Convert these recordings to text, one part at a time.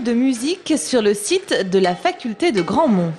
De musique sur le site de la faculté de Grandmont.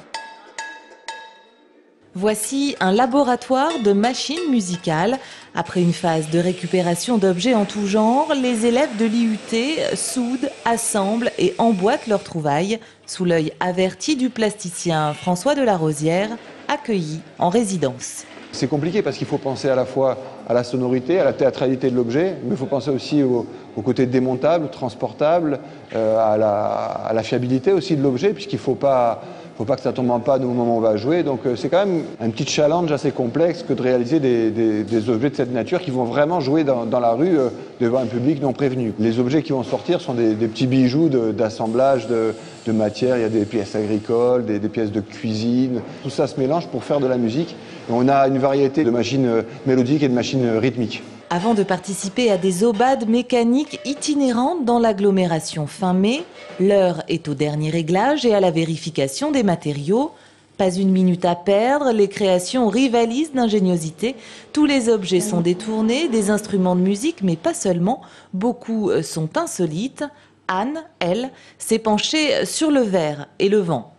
Voici un laboratoire de machines musicales. Après une phase de récupération d'objets en tout genre, les élèves de l'IUT soudent, assemblent et emboîtent leurs trouvailles sous l'œil averti du plasticien François Delarosière, accueilli en résidence. C'est compliqué parce qu'il faut penser à la fois à la sonorité, à la théâtralité de l'objet, mais il faut penser aussi au côté démontable, transportable, à la fiabilité aussi de l'objet, puisqu'il ne faut pas que ça tombe en panne au moment où on va jouer. Donc c'est quand même un petit challenge assez complexe que de réaliser des objets de cette nature qui vont vraiment jouer dans la rue devant un public non prévenu. Les objets qui vont sortir sont des petits bijoux d'assemblage de matière. Il y a des pièces agricoles, des pièces de cuisine. Tout ça se mélange pour faire de la musique. Et on a une variété de machines mélodiques et de machines rythmiques. Avant de participer à des aubades mécaniques itinérantes dans l'agglomération fin mai, l'heure est au dernier réglage et à la vérification des matériaux. Pas une minute à perdre, les créations rivalisent d'ingéniosité. Tous les objets sont détournés, des instruments de musique, mais pas seulement. Beaucoup sont insolites. Anne, elle, s'est penchée sur le verre et le vent.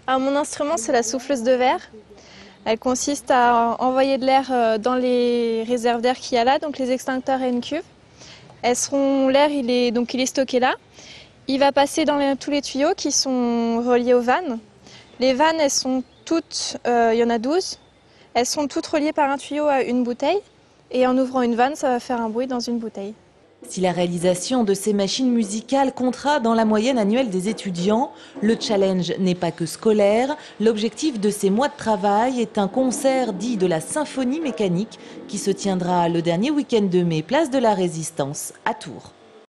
Alors, mon instrument, c'est la souffleuse de verre. Elle consiste à envoyer de l'air dans les réserves d'air qu'il y a là, donc les extincteurs et une cuve. L'air, il est stocké là. Il va passer dans tous les tuyaux qui sont reliés aux vannes. Les vannes, elles sont toutes, il y en a 12. Elles sont toutes reliées par un tuyau à une bouteille. Et en ouvrant une vanne, ça va faire un bruit dans une bouteille. Si la réalisation de ces machines musicales comptera dans la moyenne annuelle des étudiants, le challenge n'est pas que scolaire. L'objectif de ces mois de travail est un concert dit de la symphonie mécanique qui se tiendra le dernier week-end de mai, place de la Résistance à Tours.